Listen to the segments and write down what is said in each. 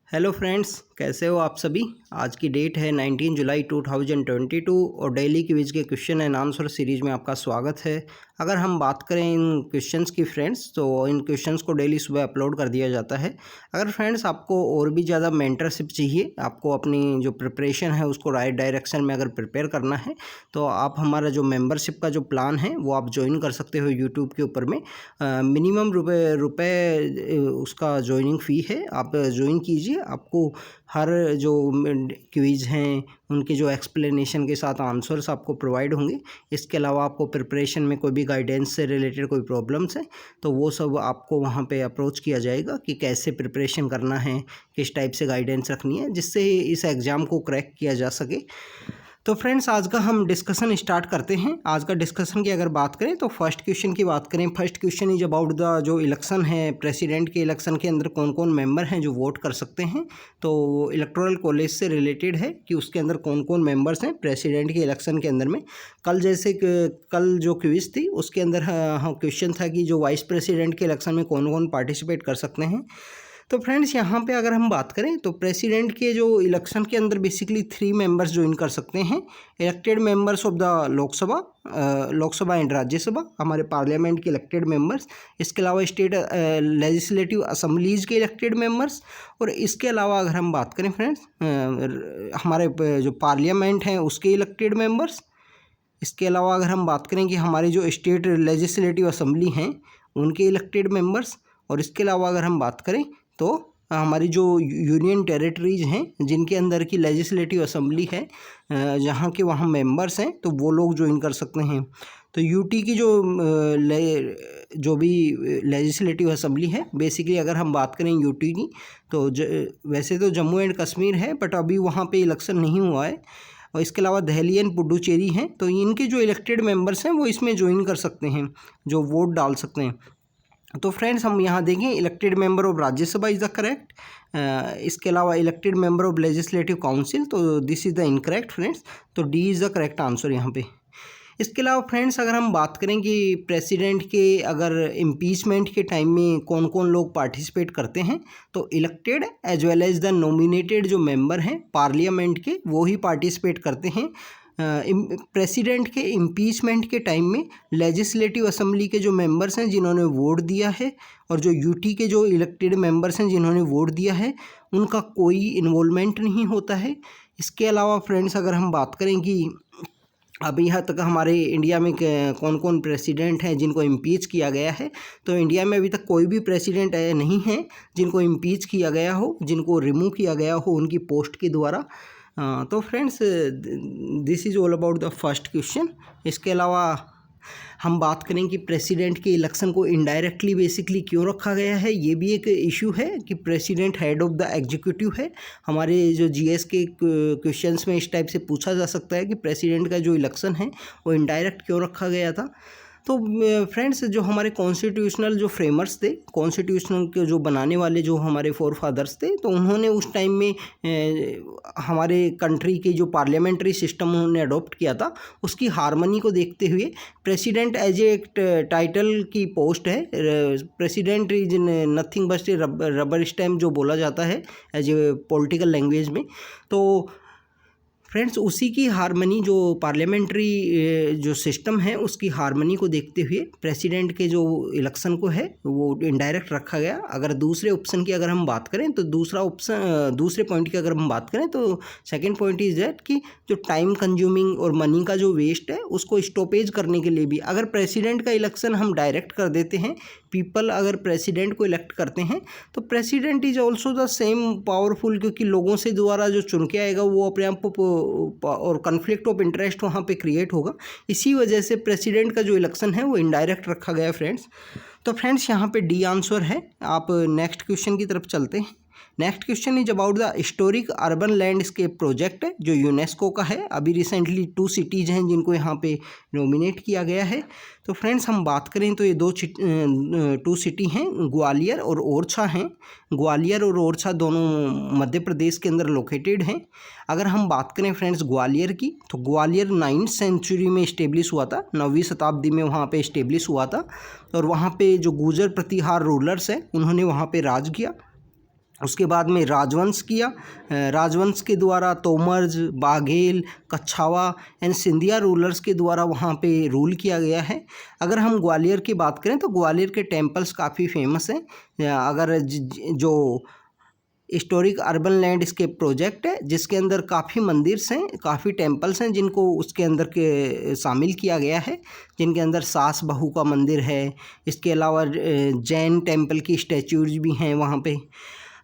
Hello friends, कैसे हो आप सभी। आज की डेट है 19 जुलाई 2022 और डेली क्विज के क्वेश्चन एंड आंसर सीरीज में आपका स्वागत है। अगर हम बात करें इन क्वेश्चंस की फ्रेंड्स, तो इन क्वेश्चंस को डेली सुबह अपलोड कर दिया जाता है। अगर फ्रेंड्स आपको और भी ज़्यादा मेंटरशिप चाहिए, आपको अपनी जो प्रिपरेशन है उसको राइट डायरेक्शन में अगर प्रिपेयर करना है, तो आप हमारा जो मेंबरशिप का जो प्लान है वो आप ज्वाइन कर सकते हो यूट्यूब के ऊपर में। मिनिमम रुपए उसका ज्वाइनिंग फ़ी है, आप ज्वाइन कीजिए। आपको हर जो क्विज़ हैं उनके जो एक्सप्लेनेशन के साथ आंसर्स आपको प्रोवाइड होंगे। इसके अलावा आपको प्रिपरेशन में कोई भी गाइडेंस से रिलेटेड कोई प्रॉब्लम्स हैं तो वो सब आपको वहाँ पे अप्रोच किया जाएगा कि कैसे प्रिपरेशन करना है, किस टाइप से गाइडेंस रखनी है, जिससे इस एग्ज़ाम को क्रैक किया जा सके। तो फ्रेंड्स, आज का हम डिस्कशन स्टार्ट करते हैं। आज का डिस्कशन की अगर बात करें तो फर्स्ट क्वेश्चन की बात करें। First question is about the जो इलेक्शन है, प्रेसिडेंट के इलेक्शन के अंदर कौन कौन मेंबर हैं जो वोट कर सकते हैं। तो इलेक्टोरल कॉलेज से रिलेटेड है कि उसके अंदर कौन कौन मेंबर्स हैं प्रेसिडेंट के इलेक्शन के अंदर में। कल जो क्विज थी उसके अंदर क्वेश्चन था कि जो वाइस प्रेसिडेंट के इलेक्शन में कौन कौन पार्टिसिपेट कर सकते हैं। तो फ्रेंड्स, यहाँ पे अगर हम बात करें तो प्रेसिडेंट के जो इलेक्शन के अंदर बेसिकली 3 मेंबर्स ज्वाइन कर सकते हैं। Elected members of the Lok Sabha and Rajya Sabha, हमारे पार्लियामेंट के इलेक्टेड मेंबर्स। इसके अलावा स्टेट लेजिस्लेटिव असम्बलीज के इलेक्टेड मेंबर्स। और इसके अलावा अगर हम बात करें फ्रेंड्स, हमारे जो पार्लियामेंट हैं उसके इलेक्टेड मेंबर्स। इसके अलावा अगर हम बात करें कि हमारी जो स्टेट लेजिस्लेटिव असम्बली हैं उनके इलेक्टेड मेंबर्स। और इसके अलावा अगर हम बात करें तो हमारी जो यूनियन टेरिटरीज हैं जिनके अंदर की लेजिस्लेटिव असम्बली है, जहाँ के वहाँ मेंबर्स हैं, तो वो लोग ज्वाइन कर सकते हैं। तो यूटी की जो भी लेजिस्लेटिव असम्बली है, बेसिकली अगर हम बात करें यूटी की, तो वैसे तो जम्मू एंड कश्मीर है बट अभी वहाँ पे इलेक्शन नहीं हुआ है। और इसके अलावा दिल्ली एंड पुडुचेरी हैं, तो इनके जो इलेक्टेड मेंबर्स हैं वो इसमें ज्वाइन कर सकते हैं, जो वोट डाल सकते हैं। तो फ्रेंड्स, हम यहाँ देखें elected member of Rajya Sabha is the correct. इसके अलावा elected member of legislative council, तो this is the incorrect friends. तो D is the correct answer यहाँ पे। इसके अलावा फ्रेंड्स, अगर हम बात करें कि प्रेसिडेंट के अगर इम्पीचमेंट के टाइम में कौन कौन लोग पार्टिसिपेट करते हैं, तो elected as well as the nominated जो मेंबर हैं पार्लियामेंट के, वो ही पार्टिसिपेट करते हैं। प्रेसिडेंट के इम्पीचमेंट के टाइम में लेजिस्लेटिव असम्बली के जो मेंबर्स हैं जिन्होंने वोट दिया है, और जो यूटी के जो इलेक्टेड मेंबर्स हैं जिन्होंने वोट दिया है, उनका कोई इन्वॉल्वमेंट नहीं होता है। इसके अलावा फ्रेंड्स, अगर हम बात करें कि अभी यहाँ तक हमारे इंडिया में कौन कौन प्रेसिडेंट हैं जिनको इम्पीच किया गया है, तो इंडिया में अभी तक कोई भी प्रेसिडेंट नहीं है जिनको इम्पीच किया गया हो, जिनको रिमूव किया गया हो उनकी पोस्ट के द्वारा। तो friends, this is all about the first question. इसके अलावा हम बात करें कि प्रेसिडेंट के इलेक्शन को इनडायरेक्टली बेसिकली क्यों रखा गया है। ये भी एक इशू है कि president head of the executive है। हमारे जो जीएस के क्वेश्चंस में इस टाइप से पूछा जा सकता है कि प्रेसिडेंट का जो इलेक्शन है वो इनडायरेक्ट क्यों रखा गया था। तो फ्रेंड्स, जो हमारे कॉन्स्टिट्यूशनल जो फ्रेमर्स थे, कॉन्स्टिट्यूशनल के जो बनाने वाले जो हमारे फोर फादर्स थे, तो उन्होंने उस टाइम में हमारे कंट्री के जो पार्लियामेंट्री सिस्टम उन्होंने अडॉप्ट किया था, उसकी हार्मनी को देखते हुए प्रेसिडेंट एज ए टाइटल की पोस्ट है। President is nothing but rubber stamp जो बोला जाता है एज ए पॉलिटिकल लैंग्वेज में। तो फ्रेंड्स, उसी की हार्मनी, जो पार्लियामेंट्री जो सिस्टम है उसकी हार्मनी को देखते हुए प्रेसिडेंट के जो इलेक्शन को है वो इनडायरेक्ट रखा गया। अगर दूसरे ऑप्शन की अगर हम बात करें तो दूसरे पॉइंट की अगर हम बात करें तो सेकंड पॉइंट इज दैट कि जो टाइम कंज्यूमिंग और मनी का जो वेस्ट है उसको स्टॉपेज करने के लिए भी, अगर प्रेसिडेंट का इलेक्शन हम डायरेक्ट कर देते हैं, पीपल अगर प्रेसिडेंट को इलेक्ट करते हैं, तो president is also the same powerful, क्योंकि लोगों से द्वारा जो चुन के आएगा वो अपने आप को, और कन्फ्लिक्ट ऑफ इंटरेस्ट वहाँ पे क्रिएट होगा। इसी वजह से प्रेसिडेंट का जो इलेक्शन है वो इनडायरेक्ट रखा गया है फ्रेंड्स। तो फ्रेंड्स, यहाँ पे डी आंसर है। आप नेक्स्ट क्वेश्चन की तरफ चलते हैं। Next question is about the historic urban landscape project है जो यूनेस्को का है। अभी रिसेंटली 2 सिटीज़ हैं जिनको यहाँ पे नॉमिनेट किया गया है। तो फ्रेंड्स, हम बात करें तो ये 2 सिटी हैं, ग्वालियर और ओरछा हैं। ग्वालियर और ओरछा दोनों मध्य प्रदेश के अंदर लोकेटेड हैं। अगर हम बात करें फ्रेंड्स ग्वालियर की, तो ग्वालियर 9वीं सेंचुरी में इस्टेब्लिश हुआ था, 9वीं शताब्दी में वहाँ पे इस्टेब्लिश हुआ था। और वहाँ पे जो गुर्जर प्रतिहार रूलर्स हैं उन्होंने वहाँ पे राज किया। उसके बाद में राजवंश किया। राजवंश के द्वारा तोमर्स, बाघेल, कच्छावा एंड सिंधिया रूलर्स के द्वारा वहाँ पे रूल किया गया है। अगर हम ग्वालियर की बात करें तो ग्वालियर के टेम्पल्स काफ़ी फेमस हैं। अगर जो हिस्टोरिक अर्बन लैंडस्केप प्रोजेक्ट है जिसके अंदर काफ़ी मंदिर हैं, काफ़ी टेम्पल्स हैं जिनको उसके अंदर के शामिल किया गया है, जिनके अंदर सास बहू का मंदिर है। इसके अलावा जैन टेम्पल की स्टैच्यूज भी हैं वहाँ पे।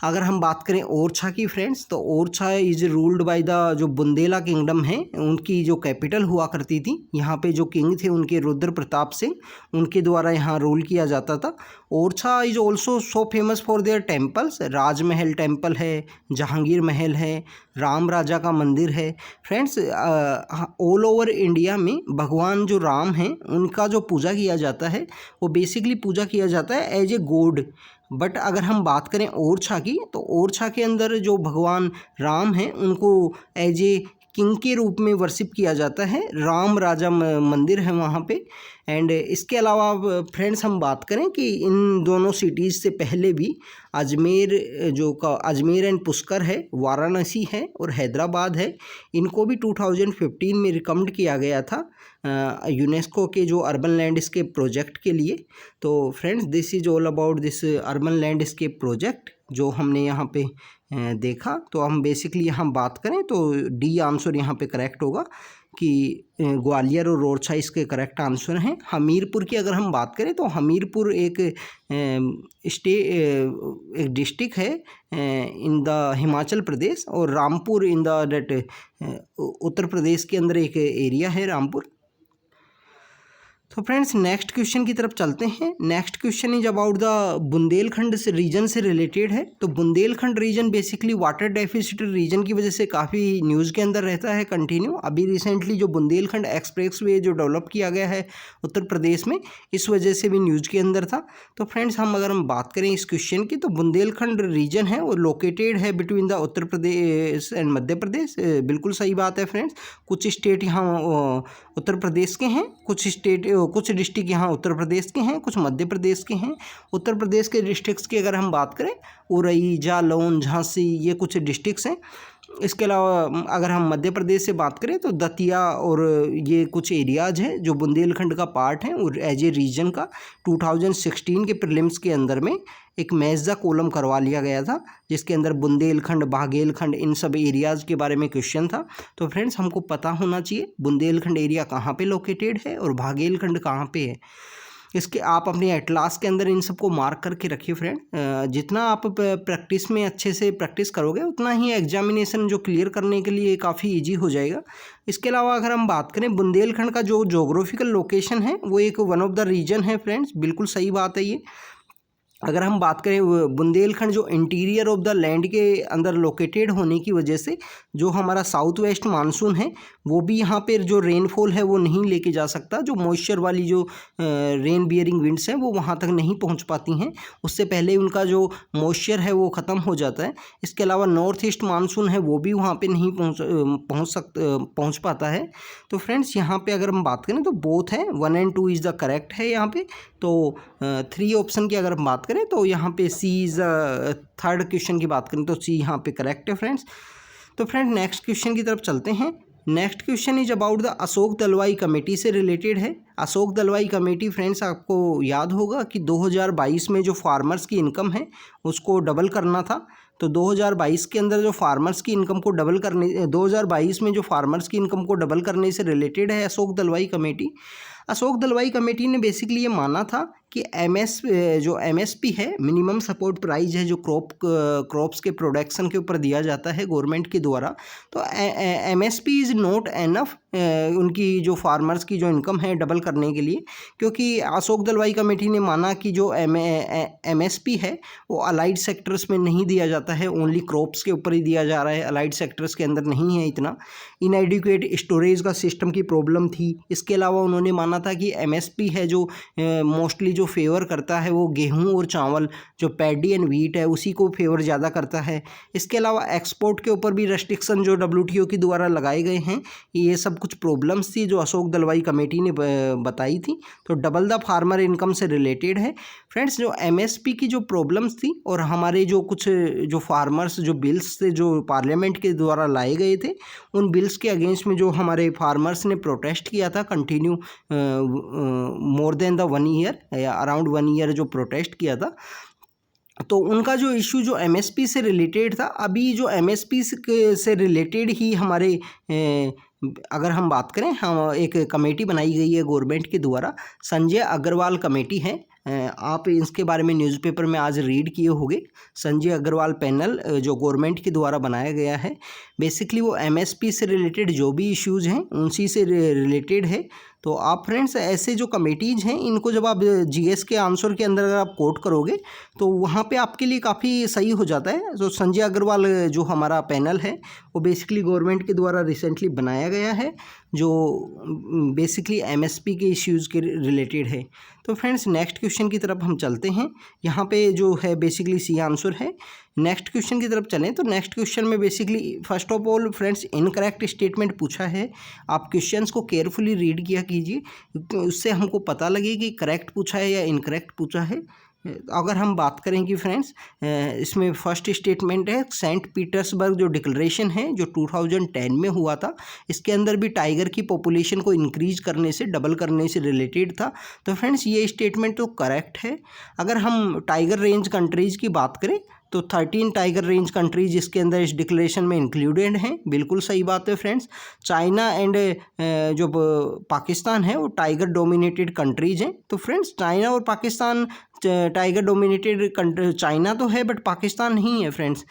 अगर हम बात करें ओरछा की फ्रेंड्स, तो Orchha is ruled by the जो बुंदेला किंगडम है, उनकी जो कैपिटल हुआ करती थी। यहाँ पे जो किंग थे उनके रुद्र प्रताप सिंह, उनके द्वारा यहाँ रूल किया जाता था। Orchha is also so famous for their temples. Rajmahal temple है, जहांगीर महल है, राम राजा का मंदिर है। फ्रेंड्स, ऑल ओवर इंडिया में भगवान जो राम हैं उनका जो पूजा किया जाता है वो बेसिकली पूजा किया जाता है एज ए गॉड। बट अगर हम बात करें ओरछा की, तो ओरछा के अंदर जो भगवान राम हैं उनको एज ए किंग के रूप में वर्शिप किया जाता है। राम राजा मंदिर है वहाँ पे। एंड इसके अलावा फ्रेंड्स हम बात करें कि इन दोनों सिटीज़ से पहले भी अजमेर अजमेर एंड पुष्कर है, वाराणसी है और हैदराबाद है, इनको भी 2015 में रिकमेंड किया गया था यूनेस्को के जो अर्बन लैंडस्केप प्रोजेक्ट के लिए। तो friends, this is all about this urban landscape project जो हमने यहाँ पे देखा। तो हम बेसिकली यहाँ बात करें तो डी आंसर यहाँ पे करेक्ट होगा कि ग्वालियर और ओरछा इसके करेक्ट आंसर हैं। हमीरपुर की अगर हम बात करें तो हमीरपुर एक डिस्ट्रिक्ट है इन द हिमाचल प्रदेश, और रामपुर इन द उत्तर प्रदेश के अंदर एक एरिया है रामपुर। तो फ्रेंड्स, नेक्स्ट क्वेश्चन की तरफ चलते हैं। Next question is about the Bundelkhand से रीजन से रिलेटेड है। तो Bundelkhand region basically water deficit region की वजह से काफ़ी न्यूज़ के अंदर रहता है कंटिन्यू। अभी रिसेंटली जो बुंदेलखंड एक्सप्रेसवे जो डेवलप किया गया है उत्तर प्रदेश में, इस वजह से भी न्यूज़ के अंदर था। तो फ्रेंड्स, अगर हम बात करें इस क्वेश्चन की, तो बुंदेलखंड रीजन है वो लोकेटेड है between the Uttar Pradesh and Madhya Pradesh. बिल्कुल सही बात है फ्रेंड्स। कुछ स्टेट यहाँ उत्तर प्रदेश के हैं, कुछ डिस्ट्रिक्ट यहाँ उत्तर प्रदेश के हैं, कुछ मध्य प्रदेश के हैं। उत्तर प्रदेश के डिस्ट्रिक्ट्स की अगर हम बात करें, उरई, जालौन, झांसी, ये कुछ डिस्ट्रिक्ट्स हैं। इसके अलावा अगर हम मध्य प्रदेश से बात करें तो दतिया और ये कुछ एरियाज़ हैं जो बुंदेलखंड का पार्ट हैं। और एज ए रीजन का 2016 के प्रीलिम्स के अंदर में एक मैज़ा कॉलम करवा लिया गया था जिसके अंदर बुंदेलखंड, बाघेलखंड, इन सब एरियाज़ के बारे में क्वेश्चन था। तो फ्रेंड्स, हमको पता होना चाहिए बुंदेलखंड एरिया कहाँ पे लोकेटेड है और बाघेलखंड कहाँ पे है। इसके आप अपने एटलास के अंदर इन सबको मार्क करके रखिए फ्रेंड। जितना आप प्रैक्टिस में अच्छे से प्रैक्टिस करोगे उतना ही एग्जामिनेशन जो क्लियर करने के लिए काफ़ी इजी हो जाएगा। इसके अलावा अगर हम बात करें बुंदेलखंड का जो जोग्राफिकल लोकेशन है वो एक वन ऑफ द रीजन है फ्रेंड्स। बिल्कुल सही बात है ये। अगर हम बात करें बुंदेलखंड जो इंटीरियर ऑफ द लैंड के अंदर लोकेटेड होने की वजह से जो हमारा साउथ वेस्ट मानसून है वो भी यहाँ पर जो रेनफॉल है वो नहीं लेके जा सकता। जो मॉइस्चर वाली जो रेन बियरिंग विंड्स हैं वो वहाँ तक नहीं पहुँच पाती हैं, उससे पहले उनका जो मॉइस्चर है वो ख़त्म हो जाता है। इसके अलावा नॉर्थ ईस्ट मानसून है वो भी वहाँ पे नहीं पहुँच पाता है। तो फ्रेंड्स, यहाँ पे अगर हम बात करें तो बोथ है, 1 and 2 इज़ द करेक्ट है यहाँ पे। तो 3 ऑप्शन की अगर हम बात करें तो यहाँ पे सी इज़ थर्ड क्वेश्चन की बात करें तो सी यहाँ पे करेक्ट है फ्रेंड्स। तो फ्रेंड, नेक्स्ट क्वेश्चन की तरफ चलते हैं। Next question is about the Ashok Dalwai committee से रिलेटेड है। अशोक दलवाई कमेटी फ्रेंड्स, आपको याद होगा कि 2022 में जो फार्मर्स की इनकम है उसको डबल करना था। तो 2022 के अंदर जो फार्मर्स की इनकम को डबल करने 2022 में जो फार्मर्स की इनकम को डबल करने से रिलेटेड है अशोक दलवाई कमेटी। अशोक दलवाई कमेटी ने बेसिकली ये माना था कि जो एमएसपी है, मिनिमम सपोर्ट प्राइस है, जो क्रॉप्स के प्रोडक्शन के ऊपर दिया जाता है गवर्नमेंट के द्वारा, तो एमएसपी इज़ नॉट एनफ उनकी जो फार्मर्स की जो इनकम है डबल करने के लिए। क्योंकि अशोक दलवाई कमेटी ने माना कि जो एमएसपी है वो अलाइड सेक्टर्स में नहीं दिया जाता है, ओनली क्रॉप्स के ऊपर ही दिया जा रहा है, अलाइड सेक्टर्स के अंदर नहीं है इतना। इनएडिक्वेट स्टोरेज का सिस्टम की प्रॉब्लम थी। इसके अलावा उन्होंने माना माना था कि एमएसपी है जो मोस्टली जो फेवर करता है वो गेहूं और चावल, जो पैडी एंड व्हीट है उसी को फेवर ज़्यादा करता है। इसके अलावा एक्सपोर्ट के ऊपर भी रेस्ट्रिक्शन जो डब्ल्यूटीओ के द्वारा लगाए गए हैं, ये सब कुछ प्रॉब्लम्स थी जो अशोक दलवाई कमेटी ने बताई थी। तो डबल द फार्मर इनकम से रिलेटेड है फ्रेंड्स जो एमएसपी की जो प्रॉब्लम्स थी और हमारे जो कुछ जो फार्मर्स जो बिल्स थे जो पार्लियामेंट के द्वारा लाए गए थे, उन बिल्स के अगेंस्ट में जो हमारे फार्मर्स ने प्रोटेस्ट किया था continue more than the 1 year या अराउंड 1 ईयर जो प्रोटेस्ट किया था, तो उनका जो इशू जो एमएसपी से रिलेटेड था, अभी जो एमएसपी से रिलेटेड ही हमारे अगर हम बात करें, हम एक कमेटी बनाई गई है गवर्नमेंट के द्वारा, संजय अग्रवाल कमेटी है। आप इसके बारे में न्यूज़पेपर में आज रीड किए होंगे। संजय अग्रवाल पैनल जो गवर्नमेंट के द्वारा बनाया गया है, बेसिकली वो एमएसपी से रिलेटेड जो भी इश्यूज़ हैं उनसी से रिलेटेड है। तो आप फ्रेंड्स ऐसे जो कमेटीज़ हैं इनको जब आप जीएस के आंसर के अंदर अगर आप कोट करोगे तो वहाँ पे आपके लिए काफ़ी सही हो जाता है। तो संजय अग्रवाल जो हमारा पैनल है वो बेसिकली गवर्नमेंट के द्वारा रिसेंटली बनाया गया है, जो बेसिकली एमएसपी के इश्यूज़ के रिलेटेड है। तो फ्रेंड्स नेक्स्ट क्वेश्चन की तरफ हम चलते हैं। यहाँ पे जो है बेसिकली सी आंसर है। नेक्स्ट क्वेश्चन की तरफ चलें तो नेक्स्ट क्वेश्चन में basically first of all friends incorrect statement पूछा है। आप क्वेश्चंस को केयरफुली रीड किया कीजिए, उससे हमको पता लगे कि करेक्ट पूछा है या इनकरेक्ट पूछा है। अगर हम बात करें कि फ्रेंड्स इसमें फर्स्ट स्टेटमेंट है सेंट पीटर्सबर्ग जो डिक्लेरेशन है जो 2010 में हुआ था, इसके अंदर भी टाइगर की पॉपुलेशन को इंक्रीज करने से, डबल करने से रिलेटेड था। तो फ्रेंड्स ये स्टेटमेंट तो करेक्ट है। अगर हम टाइगर रेंज कंट्रीज़ की बात करें तो 13 टाइगर रेंज कंट्रीज इसके अंदर इस डिक्लेरेशन में इंक्लूडेड हैं, बिल्कुल सही बात है फ्रेंड्स। चाइना एंड जो पाकिस्तान है वो टाइगर डोमिनेटेड कंट्रीज हैं। तो फ्रेंड्स चाइना और Pakistan, tiger dominated country China तो है बट पाकिस्तान नहीं है फ्रेंड्स।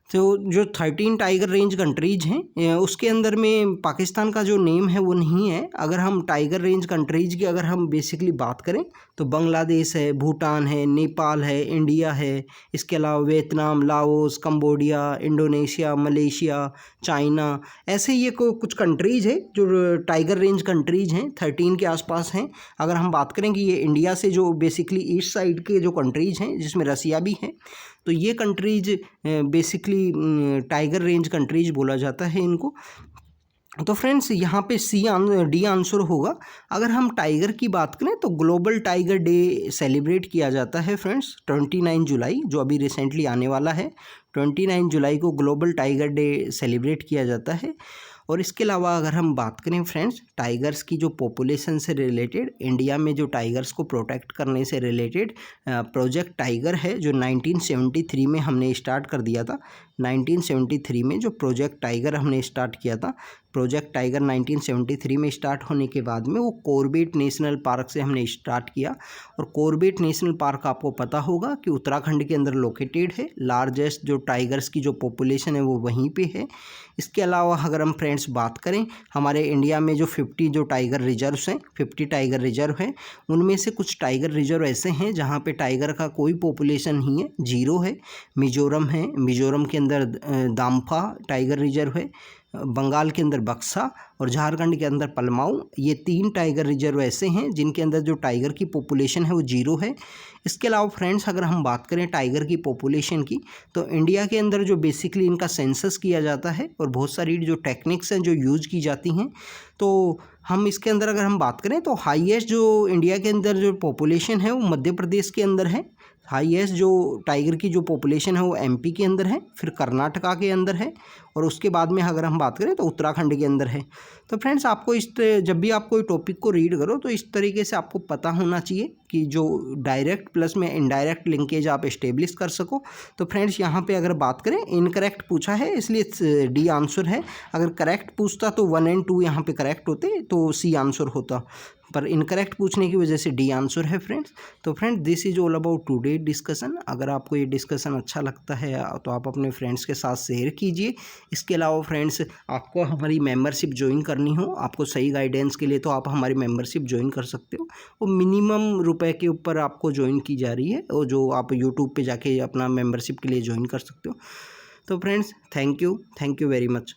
तो जो 13 टाइगर रेंज कंट्रीज हैं उसके अंदर में पाकिस्तान का जो नेम है वो नहीं है। अगर हम टाइगर रेंज कंट्रीज की अगर हम बेसिकली बात करें तो बांग्लादेश है, भूटान है, नेपाल है, इंडिया है, इसके अलावा Vietnam, Laos, Cambodia, Indonesia, Malaysia, China, ऐसे ये कुछ कंट्रीज है जो टाइगर रेंज कंट्रीज हैं, 13 के आसपास हैं। अगर हम बात करें कि ये इंडिया से जो बेसिकली ईस्ट साइड के जो कंट्रीज हैं जिसमें रसिया भी है, तो ये countries basically tiger range countries बोला जाता है इनको। तो फ्रेंड्स यहाँ पे डी आंसर होगा। अगर हम टाइगर की बात करें तो ग्लोबल टाइगर डे सेलिब्रेट किया जाता है फ्रेंड्स 29 जुलाई, जो अभी रिसेंटली आने वाला है। 29 जुलाई को ग्लोबल टाइगर डे सेलिब्रेट किया जाता है। और इसके अलावा अगर हम बात करें फ्रेंड्स टाइगर्स की जो पॉपुलेशन से रिलेटेड, इंडिया में जो टाइगर्स को प्रोटेक्ट करने से रिलेटेड प्रोजेक्ट टाइगर है जो 1973 में हमने स्टार्ट कर दिया था। 1973 में जो प्रोजेक्ट टाइगर हमने स्टार्ट किया था, प्रोजेक्ट टाइगर 1973 में स्टार्ट होने के बाद में वो कॉर्बेट नेशनल पार्क से हमने स्टार्ट किया। और कॉर्बेट नेशनल पार्क आपको पता होगा कि उत्तराखंड के अंदर लोकेटेड है। लार्जेस्ट जो टाइगर्स की जो पॉपुलेशन है वो वहीं पे है। इसके अलावा अगर हम फ्रेंड्स बात करें हमारे इंडिया में जो 50 जो टाइगर रिजर्व्स हैं, 50 टाइगर रिजर्व हैं, उनमें से कुछ टाइगर रिजर्व ऐसे हैं जहाँ पे टाइगर का कोई पॉपुलेशन नहीं है, जीरो है। मिजोरम है, मिजोरम के अंदर दाम्फा टाइगर रिजर्व है, बंगाल के अंदर बक्सा और झारखंड के अंदर पलमाऊ। ये 3 टाइगर रिजर्व ऐसे हैं जिनके अंदर जो टाइगर की पॉपुलेशन है वो जीरो है। इसके अलावा फ्रेंड्स अगर हम बात करें टाइगर की पॉपुलेशन की, तो इंडिया के अंदर जो बेसिकली इनका सेंसस किया जाता है और बहुत सारी जो टेक्निक्स हैं जो यूज़ की जाती हैं, तो हम इसके अंदर अगर हम बात करें तो हाईएस्ट जो इंडिया के अंदर जो पॉपुलेशन है वो मध्य प्रदेश के अंदर है। हाईएस्ट जो टाइगर की जो पॉपुलेशन है वो एमपी के अंदर है, फिर कर्नाटका के अंदर है, और उसके बाद में अगर हम बात करें तो उत्तराखंड के अंदर है। तो फ्रेंड्स आपको जब भी आप कोई टॉपिक को रीड करो तो इस तरीके से आपको पता होना चाहिए कि जो डायरेक्ट प्लस में इनडायरेक्ट लिंकेज आप इस्टेब्लिश कर सको। तो फ्रेंड्स यहाँ पे अगर बात करें इनकरेक्ट पूछा है इसलिए डी आंसर है। अगर करेक्ट पूछता तो 1 और 2 यहाँ पे करेक्ट होते तो सी आंसर होता, पर इनकरेक्ट पूछने की वजह से डी आंसर है फ्रेंड्स। तो friends this is all about today discussion. अगर आपको ये डिस्कशन अच्छा लगता है तो आप अपने फ्रेंड्स के साथ शेयर कीजिए। इसके अलावा फ्रेंड्स आपको हमारी मेंबरशिप ज्वाइन करनी हो, आपको सही गाइडेंस के लिए, तो आप हमारी मेंबरशिप ज्वाइन कर सकते हो। वो मिनिमम रुपए के ऊपर आपको ज्वाइन की जा रही है, और जो आप यूट्यूब पे जाके अपना मेंबरशिप के लिए ज्वाइन कर सकते हो। तो friends thank you very much.